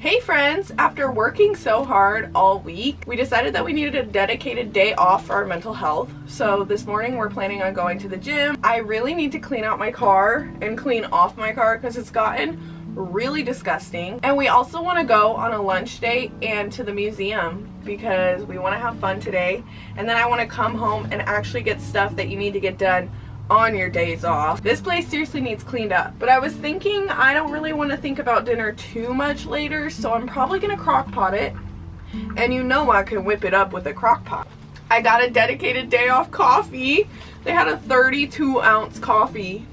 Hey friends, after working so hard all week, we decided that we needed a dedicated day off for our mental health. So this morning we're planning on going to the gym. I really need to clean out my car and clean off my car because it's gotten really disgusting. And we also want to go on a lunch date and to the museum because we want to have fun today. And then I want to come home and actually get stuff that you need to get done on your days off. This place seriously needs cleaned up. But I was thinking I don't really want to think about dinner too much later, so I'm probably gonna crock pot it. And you know I can whip it up with a crock pot. I got a dedicated day off coffee. They had a 32-ounce coffee,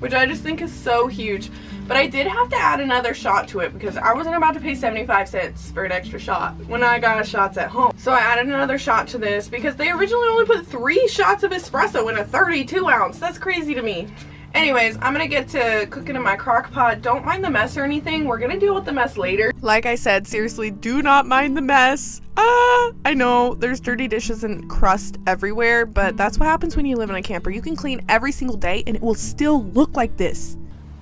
which I just think is so huge. But I did have to add another shot to it because I wasn't about to pay 75 cents for an extra shot when I got shots at home. So I added another shot to this because they originally only put 3 shots of espresso in a 32-ounce. That's crazy to me. Anyways, I'm gonna get to cooking in my crock pot. Don't mind the mess or anything. We're gonna deal with the mess later. Like I said, seriously, do not mind the mess. I know there's dirty dishes and crust everywhere, but that's what happens when you live in a camper. You can clean every single day and it will still look like this.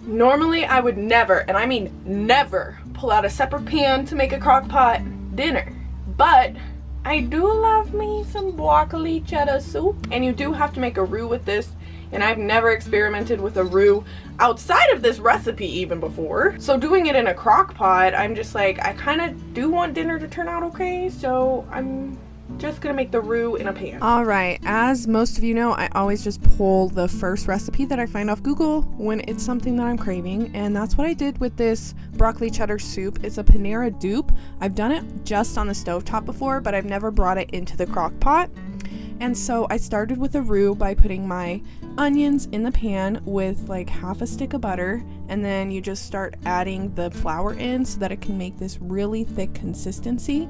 Normally, I would never, and I mean never, pull out a separate pan to make a crock pot dinner. But I do love me some broccoli cheddar soup. And you do have to make a roux with this. And I've never experimented with a roux outside of this recipe even before. So doing it in a crock pot, I'm just like, I kind of do want dinner to turn out okay. So I'm just gonna make the roux in a pan. Alright, as most of you know, I always just pull the first recipe that I find off Google when it's something that I'm craving, and that's what I did with this broccoli cheddar soup. It's a Panera dupe. I've done it just on the stovetop before, but I've never brought it into the crock pot. And so I started with a roux by putting my onions in the pan with like half a stick of butter, and then you just start adding the flour in so that it can make this really thick consistency.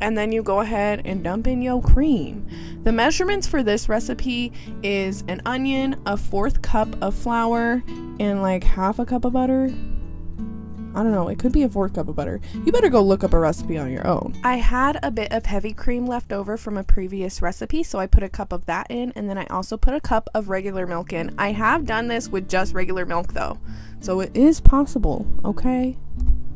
And then you go ahead and dump in your cream. The measurements for this recipe is an onion, a 1/4 cup of flour, and like half a cup of butter. I don't know, it could be a 1/4 cup of butter. You better go look up a recipe on your own. I had a bit of heavy cream left over from a previous recipe, so I put a cup of that in, and then I also put a cup of regular milk in. I have done this with just regular milk though, so it is possible, okay?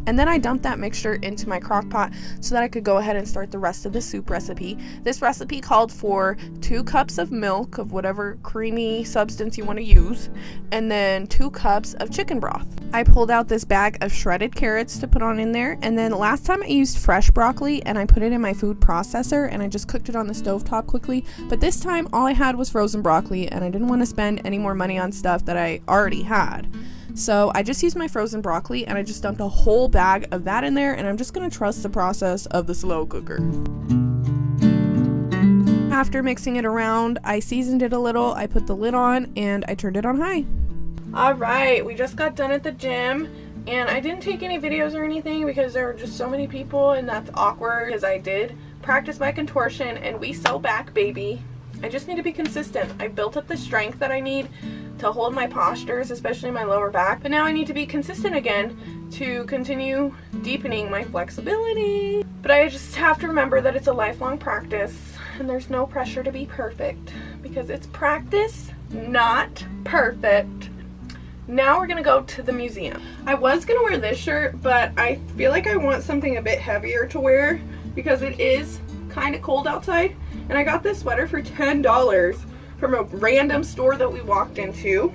And then I dumped that mixture into my crock pot so that I could go ahead and start the rest of the soup recipe. This recipe called for 2 cups of milk of whatever creamy substance you want to use, and then 2 cups of chicken broth. I pulled out this bag of shredded carrots to put on in there, and then last time I used fresh broccoli and I put it in my food processor and I just cooked it on the stovetop quickly, but this time all I had was frozen broccoli and I didn't want to spend any more money on stuff that I already had. So I just used my frozen broccoli and I just dumped a whole bag of that in there, and I'm just going to trust the process of the slow cooker. After mixing it around, I seasoned it a little, I put the lid on, and I turned it on high. Alright, we just got done at the gym, and I didn't take any videos or anything because there were just so many people, and that's awkward because I did practice my contortion and we sew back, baby. I just need to be consistent. I built up the strength that I need to hold my postures, especially my lower back, but now I need to be consistent again to continue deepening my flexibility. But I just have to remember that it's a lifelong practice and there's no pressure to be perfect because it's practice, not perfect. Now we're gonna go to the museum. I was gonna wear this shirt, but I feel like I want something a bit heavier to wear because it is kind of cold outside, and I got this sweater for $10 from a random store that we walked into,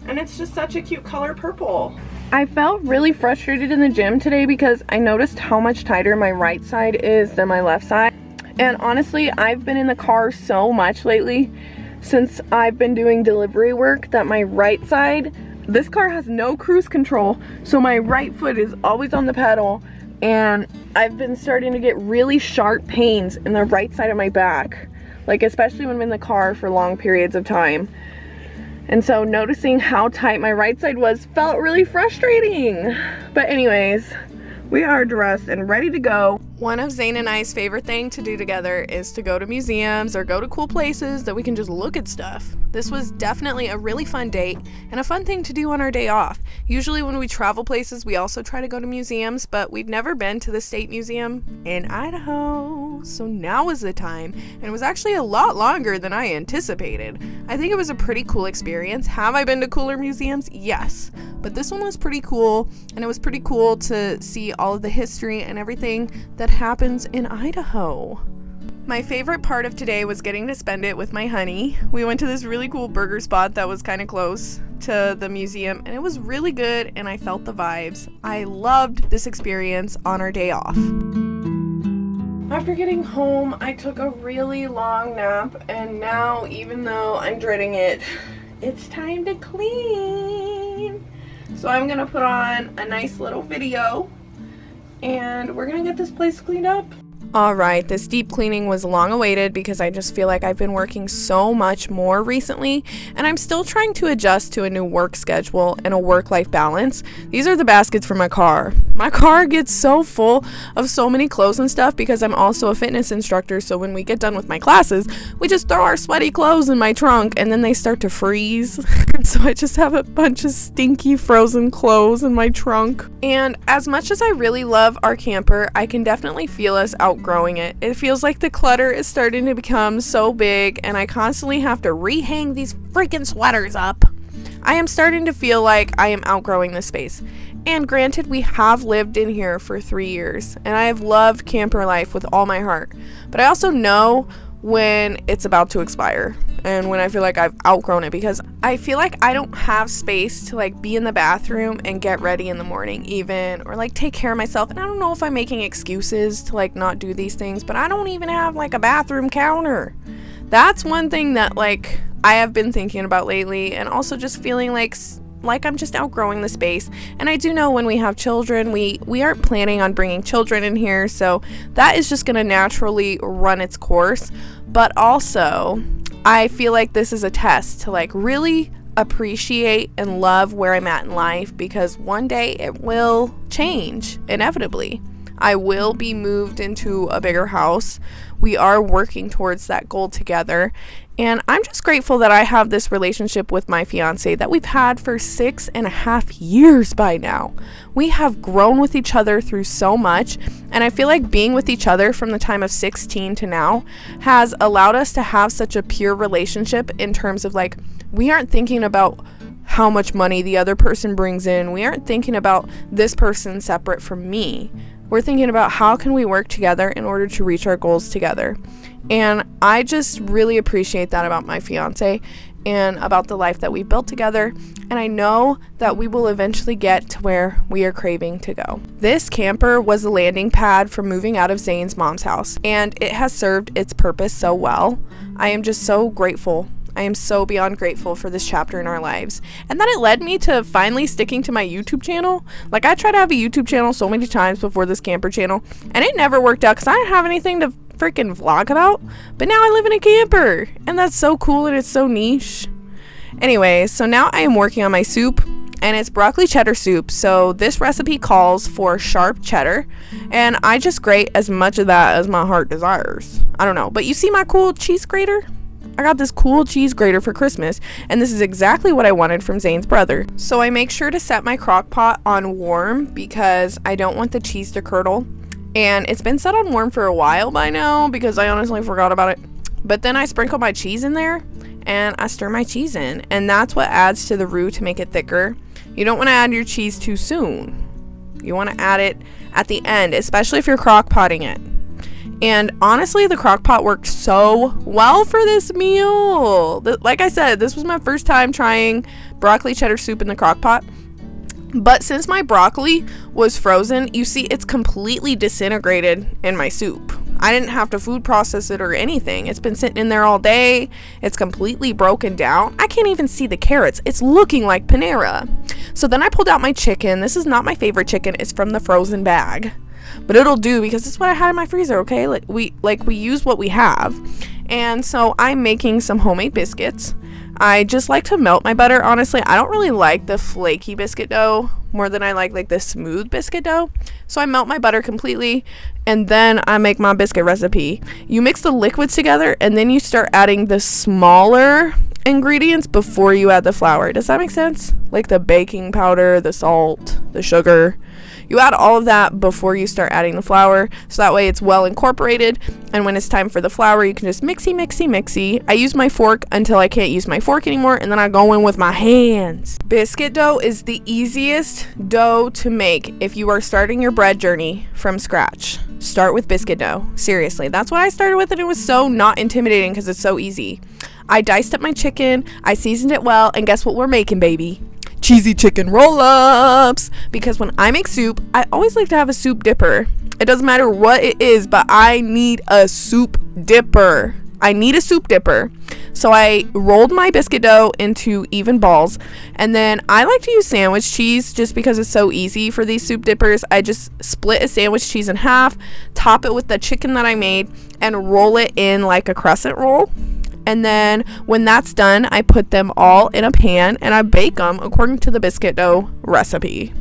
and it's just such a cute color, purple. I felt really frustrated in the gym today because I noticed how much tighter my right side is than my left side. And honestly, I've been in the car so much lately since I've been doing delivery work that my right side, this car has no cruise control, so my right foot is always on the pedal, and I've been starting to get really sharp pains in the right side of my back, like especially when I'm in the car for long periods of time. And so noticing how tight my right side was felt really frustrating. But anyways, we are dressed and ready to go. One of Zane and I's favorite thing to do together is to go to museums or go to cool places that we can just look at stuff. This was definitely a really fun date and a fun thing to do on our day off. Usually when we travel places, we also try to go to museums, but we've never been to the State Museum in Idaho. So now is the time, and it was actually a lot longer than I anticipated. I think it was a pretty cool experience. Have I been to cooler museums? Yes. But this one was pretty cool, and it was pretty cool to see all of the history and everything that happens in Idaho. My favorite part of today was getting to spend it with my honey. We went to this really cool burger spot that was kind of close to the museum, and it was really good, and I felt the vibes. I loved this experience on our day off. After getting home, I took a really long nap, and now, even though I'm dreading it, it's time to clean. So I'm gonna put on a nice little video, and we're gonna get this place cleaned up. Alright, this deep cleaning was long awaited because I just feel like I've been working so much more recently, and I'm still trying to adjust to a new work schedule and a work-life balance. These are the baskets for my car. My car gets so full of so many clothes and stuff because I'm also a fitness instructor, so when we get done with my classes, we just throw our sweaty clothes in my trunk and then they start to freeze. So I just have a bunch of stinky frozen clothes in my trunk. And as much as I really love our camper, I can definitely feel us outgrowing it. It feels like the clutter is starting to become so big and I constantly have to rehang these freaking sweaters up. I am starting to feel like I am outgrowing this space. And granted, we have lived in here for 3 years and I have loved camper life with all my heart. But I also know when it's about to expire and when I feel like I've outgrown it, because I feel like I don't have space to like be in the bathroom and get ready in the morning even, or like take care of myself. And I don't know if I'm making excuses to like not do these things, but I don't even have like a bathroom counter. That's one thing that like I have been thinking about lately, and also just feeling like I'm just outgrowing the space. And I do know when we have children, we aren't planning on bringing children in here, so that is just going to naturally run its course. But also, I feel like this is a test to like really appreciate and love where I'm at in life, because one day it will change inevitably. I will be moved into a bigger house. We are working towards that goal together. And I'm just grateful that I have this relationship with my fiance that we've had for 6.5 years by now. We have grown with each other through so much. And I feel like being with each other from the time of 16 to now has allowed us to have such a pure relationship in terms of like, we aren't thinking about how much money the other person brings in. We aren't thinking about this person separate from me. We're thinking about how can we work together in order to reach our goals together. And I just really appreciate that about my fiance and about the life that we built together. And I know that we will eventually get to where we are craving to go. This camper was the landing pad for moving out of Zane's mom's house, and it has served its purpose so well. I am just so grateful. I am so beyond grateful for this chapter in our lives, and that it led me to finally sticking to my YouTube channel. Like, I tried to have a YouTube channel so many times before this camper channel, and it never worked out because I didn't have anything to freaking vlog about. But now I live in a camper, and that's so cool, and it's so niche. Anyway, so now I am working on my soup, and it's broccoli cheddar soup. So this recipe calls for sharp cheddar, and I just grate as much of that as my heart desires. I don't know, but you see my cool cheese grater? I got this cool cheese grater for Christmas, and this is exactly what I wanted from Zane's brother. So I make sure to set my crock pot on warm because I don't want the cheese to curdle. And it's been set on warm for a while by now because I honestly forgot about it. But then I sprinkle my cheese in there and I stir my cheese in, and that's what adds to the roux to make it thicker. You don't want to add your cheese too soon. You want to add it at the end, especially if you're crock potting it. And honestly, the crock pot worked so well for this meal. Like I said, this was my first time trying broccoli cheddar soup in the crock pot. But since my broccoli was frozen, you see it's completely disintegrated in my soup. I didn't have to food process it or anything. It's been sitting in there all day. It's completely broken down. I can't even see the carrots. It's looking like Panera. So then I pulled out my chicken. This is not my favorite chicken. It's from the frozen bag. But it'll do because it's what I had in my freezer, okay? We use what we have. And so I'm making some homemade biscuits. I just like to melt my butter. Honestly, I don't really like the flaky biscuit dough more than I like the smooth biscuit dough. So I melt my butter completely, and then I make my biscuit recipe. You mix the liquids together, and then you start adding the smaller ingredients before you add the flour. Does that make sense? Like the baking powder, the salt, the sugar. You add all of that before you start adding the flour, so that way it's well incorporated, and when it's time for the flour, you can just mixy. I use my fork until I can't use my fork anymore, and then I go in with my hands. Biscuit dough is the easiest dough to make if you are starting your bread journey from scratch. Start with biscuit dough. Seriously, that's what I started with, and it was so not intimidating because it's so easy. I diced up my chicken, I seasoned it well, and guess what we're making, baby? Cheesy chicken roll-ups. Because when I make soup, I always like to have a soup dipper. It doesn't matter what it is, but I need a soup dipper. So I rolled my biscuit dough into even balls, and then I like to use sandwich cheese just because it's so easy for these soup dippers. I just split a sandwich cheese in half, top it with the chicken that I made, and roll it in like a crescent roll. And then when that's done, I put them all in a pan and I bake them according to the biscuit dough recipe.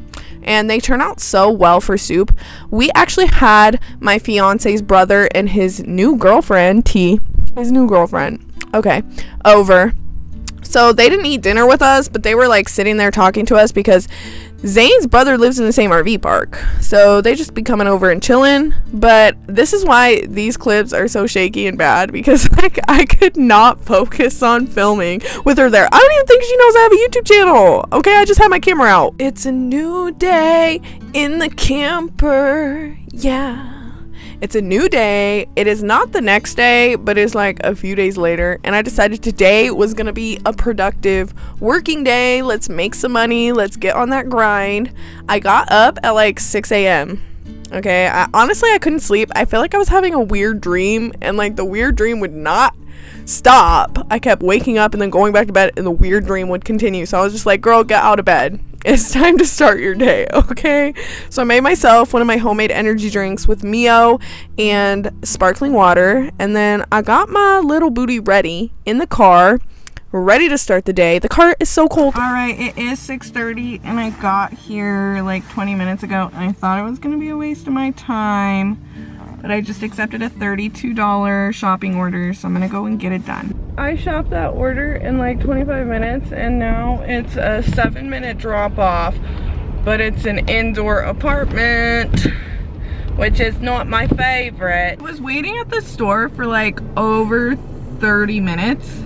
And they turn out so well for soup. We actually had my fiance's brother and his new girlfriend, over. So they didn't eat dinner with us, but they were like sitting there talking to us because Zane's brother lives in the same RV park. So they just be coming over and chilling. But this is why these clips are so shaky and bad, because like I could not focus on filming with her there. I don't even think she knows I have a YouTube channel. Okay, I just had my camera out. It's a new day in the camper. Yeah. It's a new day. It is not the next day, but it's like a few days later. And I decided today was going to be a productive working day. Let's make some money. Let's get on that grind. I got up at like 6 a.m. Okay. Honestly, I couldn't sleep. I feel like I was having a weird dream, and like the weird dream would not stop. I kept waking up and then going back to bed, and the weird dream would continue. So I was just like, girl, get out of bed. It's time to start your day, okay? So I made myself one of my homemade energy drinks with Mio and sparkling water, and then I got my little booty ready in the car, ready to start the day. The car is so cold. All right, it is 6:30, and I got here like 20 minutes ago, and I thought it was gonna be a waste of my time, but I just accepted a $32 shopping order, so I'm gonna go and get it done. I shopped that order in like 25 minutes, and now it's a 7-minute drop off, but it's an indoor apartment, which is not my favorite. I was waiting at the store for like over 30 minutes,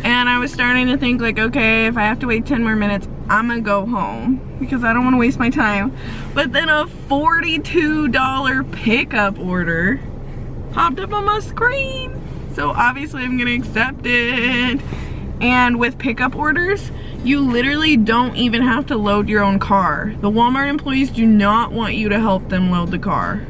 and I was starting to think like, okay, if I have to wait 10 more minutes, I'm gonna go home because I don't want to waste my time. But then a $42 pickup order popped up on my screen. So obviously I'm gonna accept it. And with pickup orders, you literally don't even have to load your own car. The Walmart employees do not want you to help them load the car.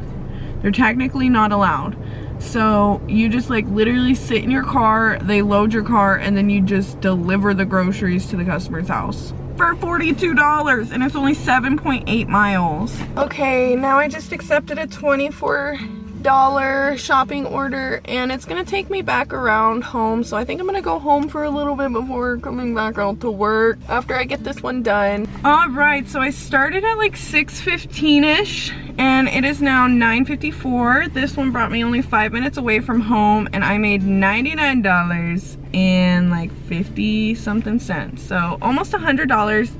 They're technically not allowed. So you just like literally sit in your car, they load your car, and then you just deliver the groceries to the customer's house for $42, and it's only 7.8 miles. Okay, now I just accepted a $24 shopping order, and it's gonna take me back around home, so I think I'm gonna go home for a little bit before coming back out to work after I get this one done. All right, so I started at like 6:15ish, and it is now 9:54. This one brought me only 5 minutes away from home, and I made $99 and like 50 something cents, so almost $100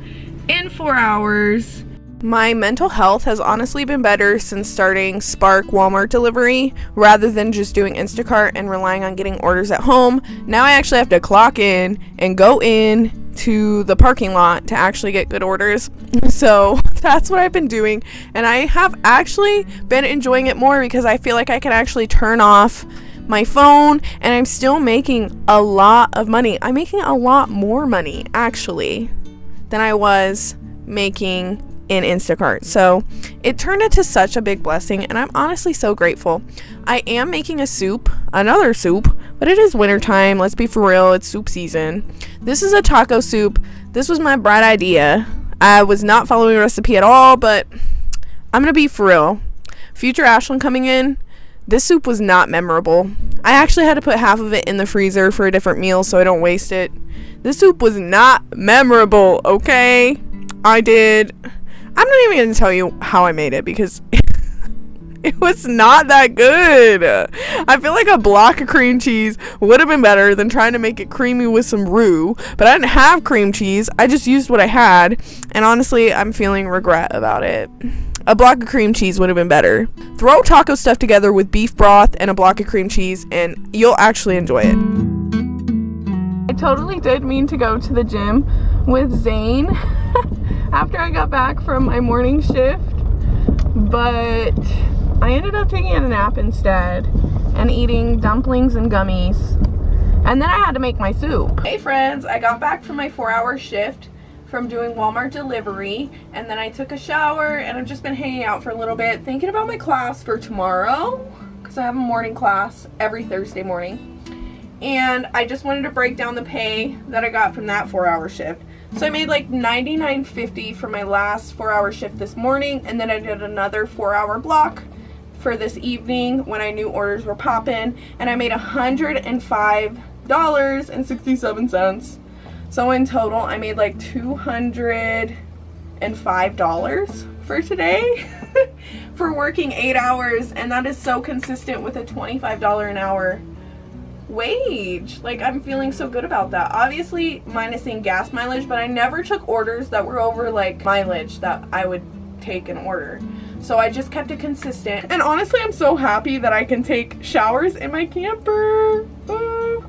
in 4 hours. My mental health has honestly been better since starting Spark Walmart delivery rather than just doing Instacart and relying on getting orders at home. Now I actually have to clock in and go in to the parking lot to actually get good orders. So that's what I've been doing, and I have actually been enjoying it more because I feel like I can actually turn off my phone, and I'm still making a lot of money. I'm making a lot more money actually than I was making in Instacart. So it turned into such a big blessing, and I'm honestly so grateful. I am making another soup, but it is winter time. Let's be for real, it's soup season. This is a taco soup. This was my bright idea. I was not following a recipe at all, but I'm gonna be for real. Future Ashlyn coming in, this soup was not memorable. I actually had to put half of it in the freezer for a different meal so I don't waste it. This soup was not memorable, okay? I'm not even going to tell you how I made it because it was not that good. I feel like a block of cream cheese would have been better than trying to make it creamy with some roux. But I didn't have cream cheese. I just used what I had. And honestly, I'm feeling regret about it. A block of cream cheese would have been better. Throw taco stuff together with beef broth and a block of cream cheese and you'll actually enjoy it. I totally did mean to go to the gym with Zane after I got back from my morning shift. But I ended up taking a nap instead and eating dumplings and gummies. And then I had to make my soup. Hey friends, I got back from my 4-hour shift from doing Walmart delivery, and then I took a shower and I've just been hanging out for a little bit thinking about my class for tomorrow because I have a morning class every Thursday morning. And I just wanted to break down the pay that I got from that 4-hour shift. So I made like $99.50 for my last 4-hour shift this morning, and then I did another 4-hour block for this evening when I knew orders were popping, and I made $105.67. So in total, I made like $205 for today for working 8 hours, and that is so consistent with a $25 an hour wage. Like, I'm feeling so good about that. Obviously minusing gas mileage, but I never took orders that were over like mileage that I would take an order. So I just kept it consistent. And honestly, I'm so happy that I can take showers in my camper.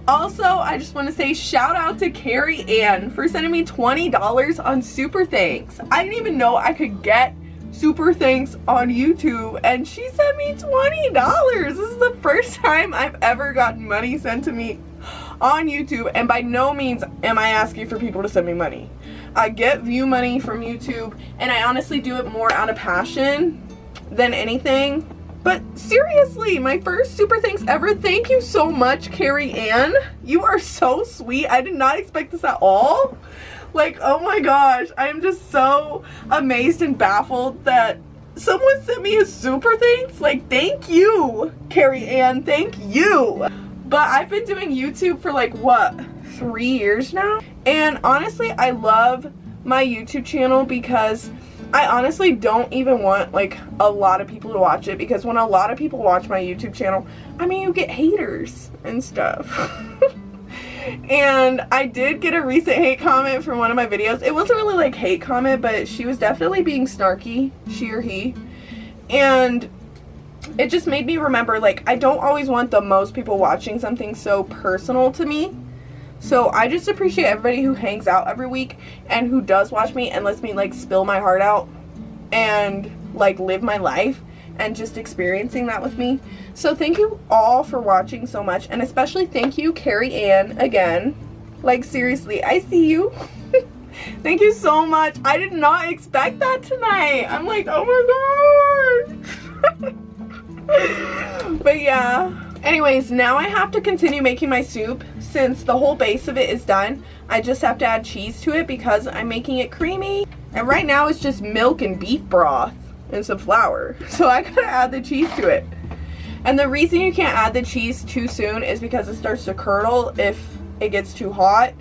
Also, I just want to say shout out to Carrie Ann for sending me $20 on Super Thanks. I didn't even know I could get Super Thanks on YouTube, and she sent me $20. This is the first time I've ever gotten money sent to me on YouTube, and by no means am I asking for people to send me money. I get view money from YouTube, and I honestly do it more out of passion than anything. But seriously, my first Super Thanks ever. Thank you so much, Carrie Ann. You are so sweet. I did not expect this at all. Like, oh my gosh, I am just so amazed and baffled that someone sent me a Super Thanks. Like, thank you, Carrie Ann, thank you. But I've been doing YouTube for like, what, 3 years now? And honestly, I love my YouTube channel because I honestly don't even want like a lot of people to watch it, because when a lot of people watch my YouTube channel, I mean, you get haters and stuff. And I did get a recent hate comment from one of my videos. It wasn't really like hate comment, but she was definitely being snarky, she or he. And it just made me remember, like, I don't always want the most people watching something so personal to me. So I just appreciate everybody who hangs out every week and who does watch me and lets me like spill my heart out and like live my life and just experiencing that with me. So thank you all for watching so much, and especially thank you, Carrie Ann, again. Like, seriously, I see you. Thank you so much. I did not expect that tonight. I'm like, oh my god. But yeah. Anyways, now I have to continue making my soup. Since the whole base of it is done, I just have to add cheese to it because I'm making it creamy. And right now it's just milk and beef broth and some flour. So I gotta add the cheese to it. And the reason you can't add the cheese too soon is because it starts to curdle if it gets too hot.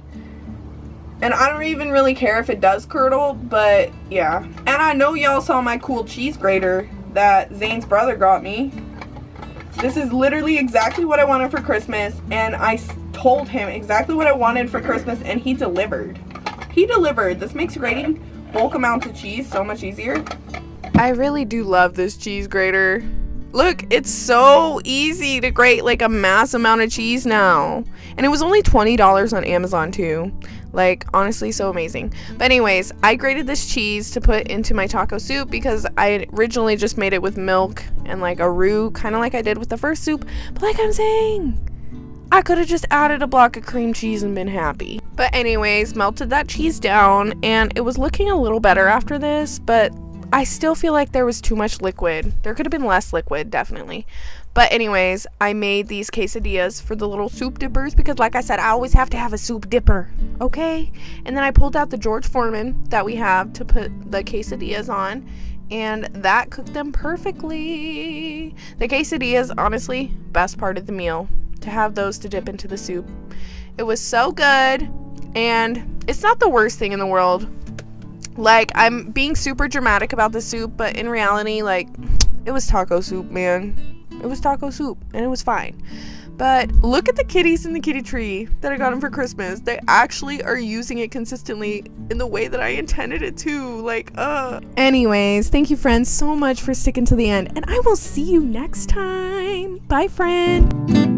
And I don't even really care if it does curdle, but yeah. And I know y'all saw my cool cheese grater that Zane's brother got me. This is literally exactly what I wanted for Christmas, and I told him exactly what I wanted for Christmas, and he delivered. He delivered. This makes grating bulk amounts of cheese so much easier. I really do love this cheese grater. Look, it's so easy to grate like a mass amount of cheese now. And it was only $20 on Amazon too. Like, honestly, so amazing. But anyways, I grated this cheese to put into my taco soup because I originally just made it with milk and like a roux, kind of like I did with the first soup. But like I'm saying, I could have just added a block of cream cheese and been happy. But anyways, melted that cheese down, and it was looking a little better after this, but I still feel like there was too much liquid. There could have been less liquid, definitely. But anyways, I made these quesadillas for the little soup dippers because, like I said, I always have to have a soup dipper, okay? And then I pulled out the George Foreman that we have to put the quesadillas on, and that cooked them perfectly. The quesadillas, honestly, best part of the meal. to have those to dip into the soup. It was so good, and it's not the worst thing in the world. Like, I'm being super dramatic about the soup, but in reality, like, it was taco soup, man. It was taco soup, and it was fine. But look at the kitties in the kitty tree that I got them for Christmas. They actually are using it consistently in the way that I intended it to. Like, Anyways, thank you, friends, so much for sticking to the end. And I will see you next time. Bye, friend.